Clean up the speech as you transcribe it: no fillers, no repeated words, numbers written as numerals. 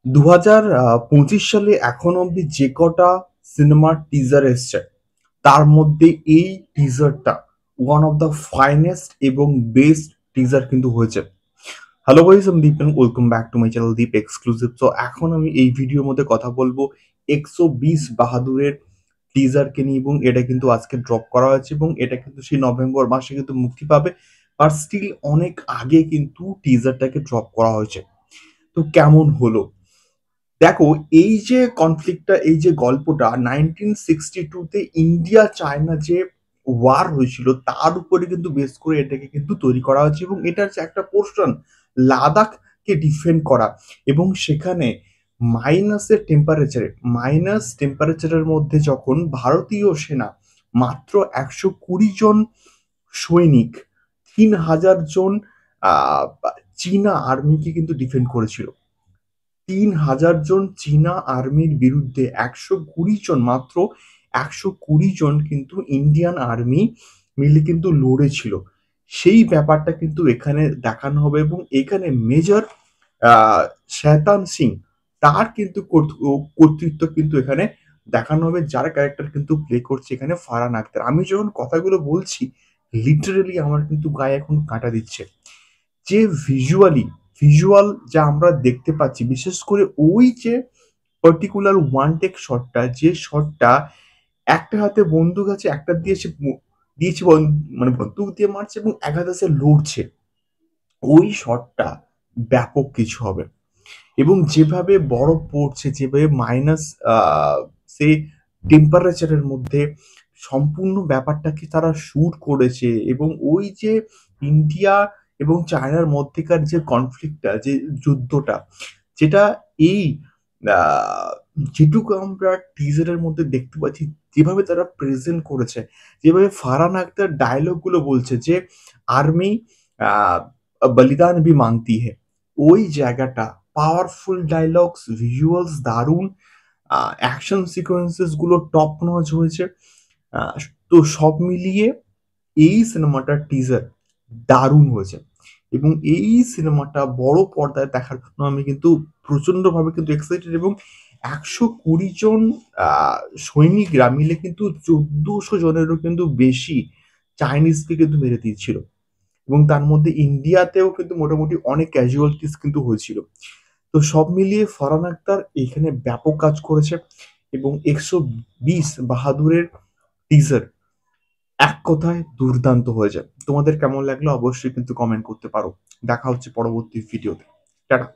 2025 সালে এখন অব্দি যে কটা সিনেমার টিজার এসছে তার মধ্যে এই টিজারটা ওয়ান অফ দ্য ফাইনেস্ট এবং বেস্ট টিজার কিন্তু হয়েছে। হ্যালো গাইস, আমি Deep and welcome back to my channel Deep exclusive. তো এখন আমি এই ভিডিওর মধ্যে কথা বলবো 120 বাহাদুরের টিজারকে নিয়ে, এবং এটা কিন্তু আজকে ড্রপ করা হয়েছে এবং এটা কিন্তু সেই নভেম্বর মাসে কিন্তু মুক্তি পাবে। বাট স্টিল অনেক আগে কিন্তু টিজারটাকে ড্রপ করা হয়েছে। তো কেমন হলো দেখো, এই যে কনফ্লিক্টটা, এই যে গল্পটা 1962-তে ইন্ডিয়া চায়না যে ওয়ার হয়েছিল তার উপরে কিন্তু বেস করে এটাকে কিন্তু তৈরি করা হয়েছে, এবং এটার যে একটা পোর্শন লাদাখকে ডিফেন্ড করা, এবং সেখানে মাইনাস টেম্পারেচারের মধ্যে যখন ভারতীয় সেনা মাত্র 120 জন সৈনিক 3000 জন আহ চীনা আর্মিকে কিন্তু ডিফেন্ড করেছিল। 3000 জন চীনা আর্মির বিরুদ্ধে 120 জন, মাত্র 120 জন কিন্তু ইন্ডিয়ান আর্মি মিলে কিন্তু লড়েছিল। সেই ব্যাপারটা কিন্তু এখানে দেখানো হবে, এবং এখানে মেজর শয়তান সিং তার কিন্তু কর্তৃত্ব কিন্তু এখানে দেখানো হবে, যার ক্যারেক্টার কিন্তু প্লে করছে এখানে ফারহান আখতার। আমি যখন কথাগুলো বলছি লিটারেলি আমার কিন্তু গায়ে এখন কাঁটা দিচ্ছে। যে ভিজুয়াল যা আমরা দেখতে পাচ্ছি, বিশেষ করে ওই যে পার্টিকুলার ওয়ান টেক শটটা, যে শটটা একটা হাতে বন্দুক আছে, একটা দিয়েছে মানে বন্দুক দিয়ে মারছে এবং এক হাতে সে লড়ছে, ওই শটটা ব্যাপক কিছু হবে। এবং যেভাবে বরফ পড়ছে, যেভাবে মাইনাস সে টেম্পারেচারের মধ্যে সম্পূর্ণ ব্যাপারটাকে তারা শুট করেছে, এবং ওই যে ইন্ডিয়া এবং চায়নার মধ্যেকার যে কনফ্লিক্টটা, যে যুদ্ধটা, যেটা এই আহ, যেটুকু আমরা টিজারের মধ্যে দেখতে পাচ্ছি, যেভাবে তারা প্রেজেন্ট করেছে, যেভাবে ফারহান আখতার ডায়লগ গুলো বলছে যে আর্মি বলিদান ভি মাংতি হে, ওই জায়গাটা পাওয়ারফুল ডায়লগস, ভিজুয়ালস দারুণ, অ্যাকশন সিকোয়েন্সেস গুলো টপ নচ হয়েছে। আহ, তো সব মিলিয়ে এই সিনেমাটার টিজার দারুণ হয়েছে, এবং এই সিনেমাটা বড় পর্দায় দেখার জন্য আমি কিন্তু প্রচন্ড ভাবে কিন্তু এক্সাইটেড। এবং 120 জন সৈনিকরা মিলে কিন্তু 1400 জনেরও কিন্তু বেশি চাইনিজকে কিন্তু মেরে দিয়েছিল, এবং তার মধ্যে ইন্ডিয়াতেও কিন্তু মোটামুটি অনেক ক্যাজুয়ালিটিস কিন্তু হয়েছিল। তো সব মিলিয়ে ফারহান আখতার এখানে ব্যাপক কাজ করেছে, এবং 120 বাহাদুরের টিজার এক কথায় দুর্দান্ত হয়ে যায়। তোমাদের কেমন লাগলো অবশ্যই কিন্তু কমেন্ট করতে পারো। দেখা হচ্ছে পরবর্তী ভিডিওতে। টাটা।